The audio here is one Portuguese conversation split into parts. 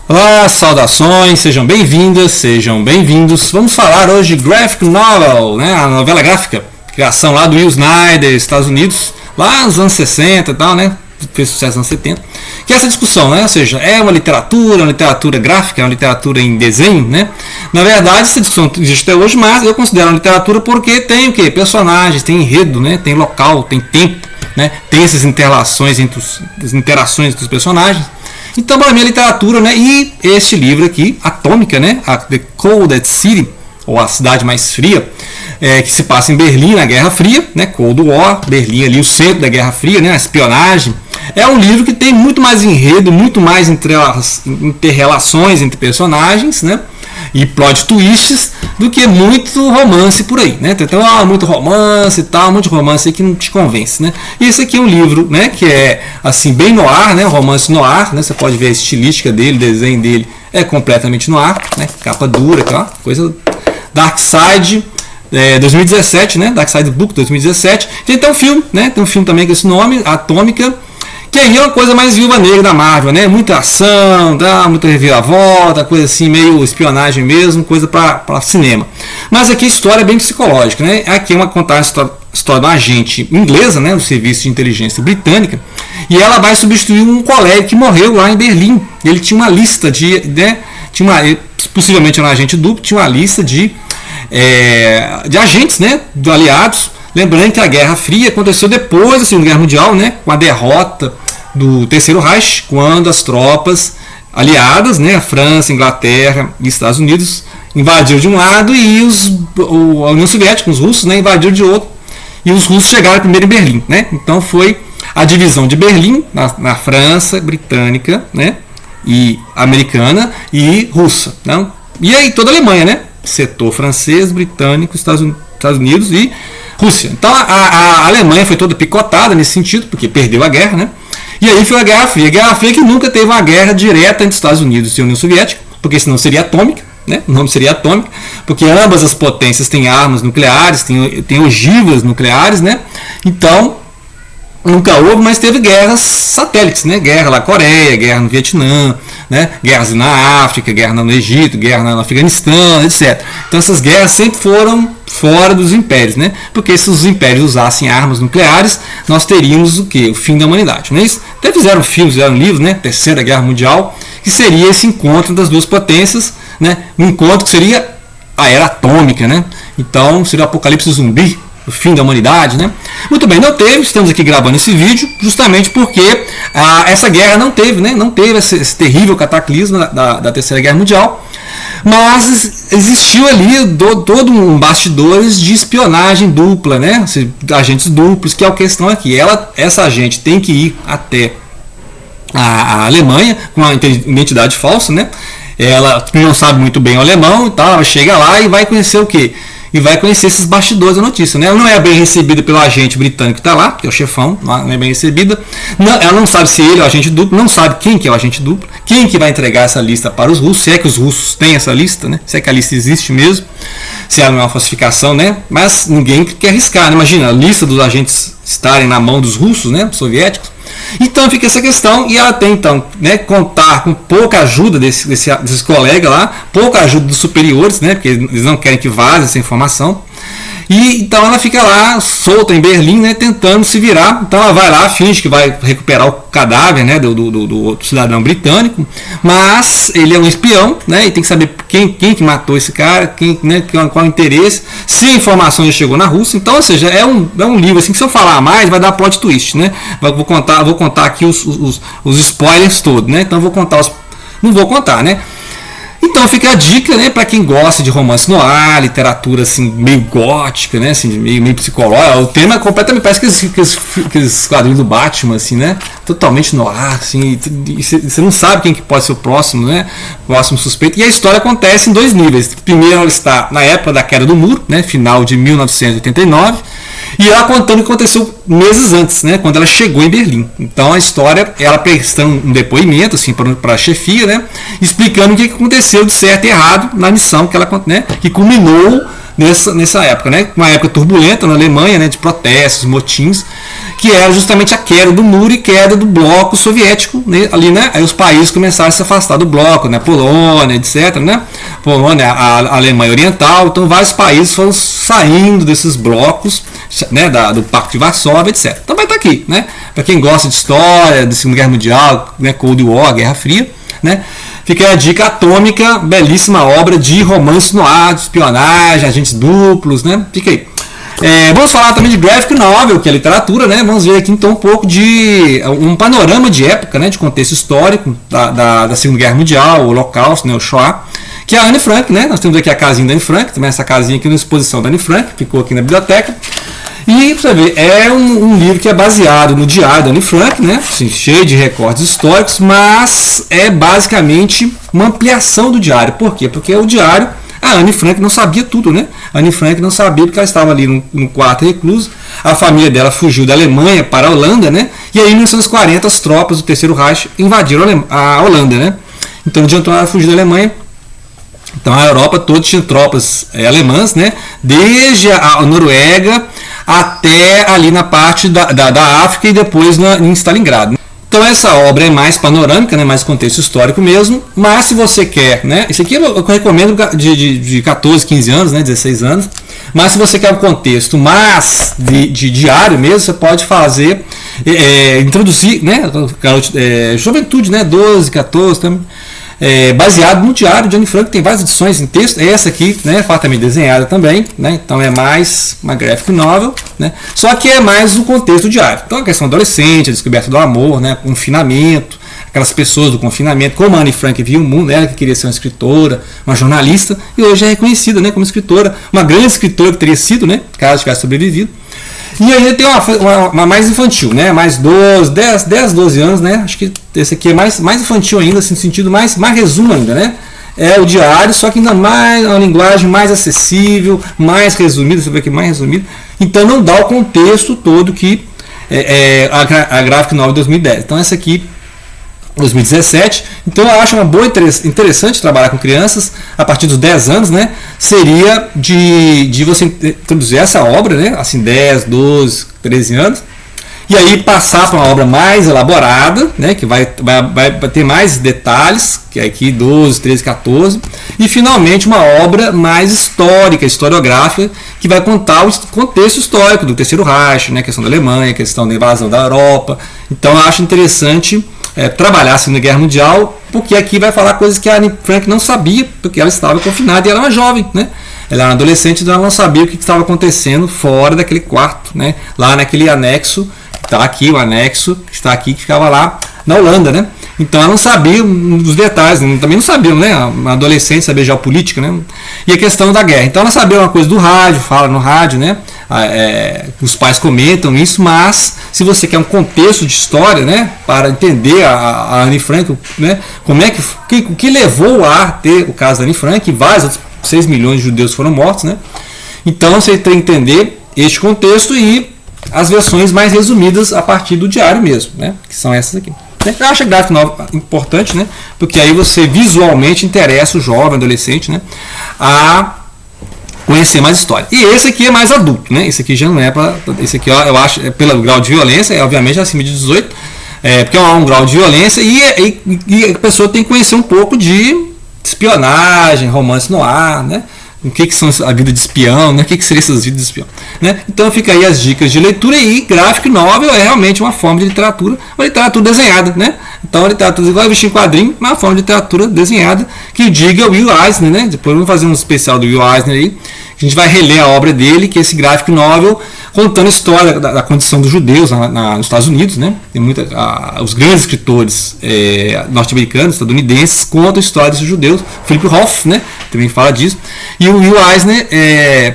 Olá, saudações, sejam bem-vindas, sejam bem-vindos. Vamos falar hoje de graphic novel, né? A novela gráfica, criação lá do Will Snyder, Estados Unidos, lá nos anos 60 e tal, né? Fez sucesso nos anos 70. Que é essa discussão, né? Ou seja, é uma literatura gráfica, é uma literatura em desenho, né? Na verdade, essa discussão existe até hoje, mas eu considero uma literatura porque tem o quê? Personagens, tem enredo, né? Tem local, tem tempo, né? Tem essas interações entre os personagens. Então, para mim, a literatura, né? E este livro aqui, Atômica, né? The Coldest City, ou A Cidade Mais Fria, que se passa em Berlim, na Guerra Fria, né? Cold War, Berlim ali, o centro da Guerra Fria, né? A espionagem. É um livro que tem muito mais enredo, muito mais interrelações entre personagens, né? E plot twists do que muito romance por aí, né? Então, muito romance e tal, muito romance aí que não te convence, né? E esse aqui é um livro, né? Que é assim bem noir, né? Romance noir, né? Você pode ver a estilística dele, o desenho dele é completamente noir, né? Capa dura, aquela coisa Dark Side. 2017, né? Dark Side Book 2017. Tem um filme, né? Tem um filme também com esse nome, Atômica, que aí é uma coisa mais Viúva Negra da Marvel, né? Muita ação, muita reviravolta, coisa assim, meio espionagem mesmo, coisa para cinema. Mas aqui a história é bem psicológica, né? Aqui é contar a história de uma agente inglesa, né? Do Serviço de Inteligência Britânica, e ela vai substituir um colega que morreu lá em Berlim. Ele tinha uma lista possivelmente era um agente duplo, tinha uma lista de agentes, né? De aliados. Lembrando que a Guerra Fria aconteceu depois da Segunda Guerra Mundial, né, com a derrota do Terceiro Reich, quando as tropas aliadas, né, a França, Inglaterra e Estados Unidos, invadiram de um lado e a União Soviética, os russos, né, invadiram de outro. E os russos chegaram primeiro em Berlim. Né? Então foi a divisão de Berlim na França, britânica, né, e americana e russa. Né? E aí toda a Alemanha, né, setor francês, britânico, Estados Unidos e Rússia. Então a Alemanha foi toda picotada nesse sentido, porque perdeu a guerra, né? E aí foi a Guerra Fria. A Guerra Fria que nunca teve uma guerra direta entre Estados Unidos e União Soviética, porque senão seria atômica, né? O nome seria atômica, porque ambas as potências têm armas nucleares, têm ogivas nucleares, né? Então nunca houve, mas teve guerras satélites, né? Guerra na Coreia, guerra no Vietnã, né? Guerras na África, guerra no Egito, guerra no Afeganistão, etc. Então essas guerras sempre foram fora dos impérios, né? Porque se os impérios usassem armas nucleares, nós teríamos o quê? O fim da humanidade, não é isso? Até fizeram filmes, fizeram livros, né? Terceira Guerra Mundial, que seria esse encontro das duas potências, né? Um encontro que seria a era atômica, né? Então seria o apocalipse zumbi, o fim da humanidade, né? Muito bem, não teve, estamos aqui gravando esse vídeo justamente porque essa guerra não teve, né? Não teve esse terrível cataclismo da Terceira Guerra Mundial, mas existiu ali todo um bastidores de espionagem dupla, né? Agentes duplos, que é a questão aqui. Essa agente tem que ir até a Alemanha com uma identidade falsa, né? Ela não sabe muito bem o alemão e tal, ela chega lá e vai conhecer o quê? E vai conhecer esses bastidores da notícia, né? Ela não é bem recebida pelo agente britânico que está lá, que é o chefão, não é bem recebida. Ela não sabe se ele é o agente duplo, não sabe quem que é o agente duplo, quem que vai entregar essa lista para os russos, se é que os russos têm essa lista, né? Se é que a lista existe mesmo, se ela não é uma falsificação, né? Mas ninguém quer arriscar, né? Imagina, a lista dos agentes estarem na mão dos russos, né? Soviéticos. Então fica essa questão, e ela tem então, né, contar com pouca ajuda desses colegas lá, pouca ajuda dos superiores, né, porque eles não querem que vaze essa informação. E então ela fica lá solta em Berlim, né, tentando se virar. Então ela vai lá, finge que vai recuperar o cadáver, né, do outro cidadão britânico, mas ele é um espião, né, e tem que saber quem que matou esse cara, né, qual o interesse, se a informação já chegou na Rússia. Então, ou seja, é um livro assim que se eu falar mais vai dar plot twist, né? Vou contar aqui os spoilers todos, né? Então não vou contar, né? Então fica a dica, né, para quem gosta de romance noir, literatura assim meio gótica, né, assim meio psicológica. O tema é completamente, parece aqueles quadrinhos do Batman, assim, né, totalmente noir, assim. Você não sabe quem que pode ser o próximo, né, o próximo suspeito. E a história acontece em dois níveis. Primeiro, ela está na época da queda do muro, né, final de 1989. E ela contando o que aconteceu meses antes, né, quando ela chegou em Berlim. Então a história, ela prestando um depoimento assim, para a chefia, né, explicando o que aconteceu de certo e errado na missão que ela, né, que culminou nessa época, né, uma época turbulenta na Alemanha, né, de protestos, motins, que era justamente a queda do muro e queda do bloco soviético, né, ali, né? Aí os países começaram a se afastar do bloco, né? Polônia, etc, né? Polônia, a Alemanha Oriental, então vários países foram saindo desses blocos, né? Do Pacto de Varsóvia, etc. Então vai estar aqui, né? Para quem gosta de história, da Segunda Guerra Mundial, né? Cold War, Guerra Fria, né? Fica aí a dica Atômica, belíssima obra de romance no ar, de espionagem, agentes duplos, né? Fica aí. Vamos falar também de graphic novel, que é literatura, né? Vamos ver aqui então um pouco de um panorama de época, né? De contexto histórico da Segunda Guerra Mundial, o Holocausto, né? O Shoah, que é a Anne Frank, né? Nós temos aqui a casinha da Anne Frank, também essa casinha aqui na exposição da Anne Frank, ficou aqui na biblioteca. E pra você ver, é um livro que é baseado no diário da Anne Frank, né? Assim, cheio de recortes históricos, mas é basicamente uma ampliação do diário. Por quê? Porque o diário, a Anne Frank não sabia tudo, né? A Anne Frank não sabia porque ela estava ali no quarto recluso. A família dela fugiu da Alemanha para a Holanda, né? E aí em 1940 as tropas do Terceiro Reich invadiram a Holanda, né? Então não adiantou ela fugir da Alemanha. Então a Europa toda tinha tropas alemãs, né? Desde a Noruega até ali na parte da África e depois em Stalingrado. Então essa obra é mais panorâmica, né, mais contexto histórico mesmo, mas se você quer, né, isso aqui eu recomendo de 14, 15 anos, né, 16 anos, mas se você quer um contexto mais de diário mesmo, você pode fazer, introduzir, né, juventude, né, 12, 14, também. Baseado no diário de Anne Frank, tem várias edições em texto, essa aqui, né, fartamente desenhada também, né, então é mais uma graphic novel, né, só que é mais o contexto diário. Então a questão adolescente, a descoberta do amor, né, confinamento, aquelas pessoas do confinamento, como a Anne Frank via o mundo, ela que queria ser uma escritora, uma jornalista, e hoje é reconhecida, né, como escritora, uma grande escritora que teria sido, né, caso tivesse sobrevivido. E ainda tem uma mais infantil, né? Mais 10, 12 anos, né? Acho que esse aqui é mais infantil ainda, assim, no sentido mais resumo ainda, né? É o diário, só que ainda mais uma linguagem mais acessível, mais resumida, você vê aqui mais resumida. Então não dá o contexto todo que a Graphic Novel 2010. Então essa aqui 2017, então eu acho uma boa interessante trabalhar com crianças a partir dos 10 anos, né? Seria de você introduzir essa obra, né? Assim, 10, 12, 13 anos, e aí passar para uma obra mais elaborada, né? Que vai ter mais detalhes, que é aqui 12, 13, 14, e finalmente uma obra mais histórica, historiográfica, que vai contar o contexto histórico do Terceiro Reich, né? A questão da Alemanha, a questão da invasão da Europa. Então eu acho interessante trabalhar assim na Guerra Mundial, porque aqui vai falar coisas que a Anne Frank não sabia, porque ela estava confinada e ela era uma jovem, né? Ela era uma adolescente, então ela não sabia o que estava acontecendo fora daquele quarto, né? Lá naquele anexo, está aqui o anexo, que está aqui, que ficava lá na Holanda, né? Então ela não sabia os detalhes, também não sabia, né? Uma adolescente sabia geopolítica, né? E a questão da guerra. Então ela sabia uma coisa do rádio, fala no rádio, né? Os pais comentam isso, mas se você quer um contexto de história, né? Para entender a Anne Frank, né? Como é o que levou a ter o caso da Anne Frank, e vários outros 6 milhões de judeus foram mortos, né? Então você tem que entender este contexto e as versões mais resumidas a partir do diário mesmo, né? Que são essas aqui. Eu acho a gráfica nova importante, né? Porque aí você visualmente interessa o jovem, adolescente, né? A conhecer mais história. E esse aqui é mais adulto, né? Esse aqui já não é para. Esse aqui, ó, eu acho, pelo grau de violência, obviamente acima de 18, porque é um grau de violência e a pessoa tem que conhecer um pouco de espionagem, romance no ar, né? O que são a vida de espião, né? O que seriam essas vidas de espião, né? Então fica aí as dicas de leitura, e graphic novel é realmente uma forma de literatura, uma literatura desenhada, né? Então a literatura igual a vestir em quadrinho, uma forma de literatura desenhada que diga Will Eisner, né? Depois vamos fazer um especial do Will Eisner aí, a gente vai reler a obra dele, que é esse graphic novel contando a história da condição dos judeus nos Estados Unidos, né? Tem os grandes escritores norte-americanos, estadunidenses, contam a história desses judeus. Philip Roth, né? Também fala disso. E o Will Eisner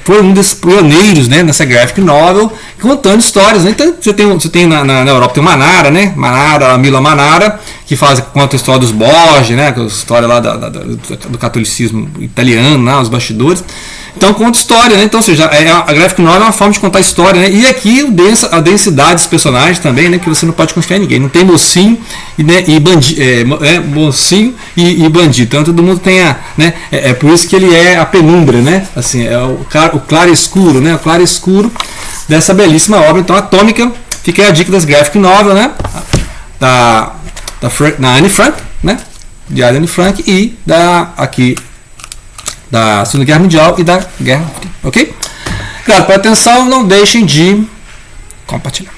foi um dos pioneiros, né? Nessa graphic novel, contando histórias, né? Então você tem na Europa tem o Manara, né? Manara, a Mila Manara, que conta a história dos Borgia, né? A história lá do catolicismo italiano, né? Os bastidores. Então conta história, né? Então, ou seja, a graphic novel é uma forma de contar história, né? E aqui a densidade dos personagens também, né? Que você não pode confiar em ninguém. Não tem mocinho e bandido, mocinho e bandido. Então todo mundo tem né? É por isso que ele é a penumbra, né? Assim, é o claro escuro, né? O claro escuro dessa belíssima obra, então Atômica, fica aí a dica das graphic novel, né? Da Anne Frank, né? De Anne Frank e da Segunda Guerra Mundial e da Guerra Fria, ok? Obrigado pela atenção, não deixem de compartilhar.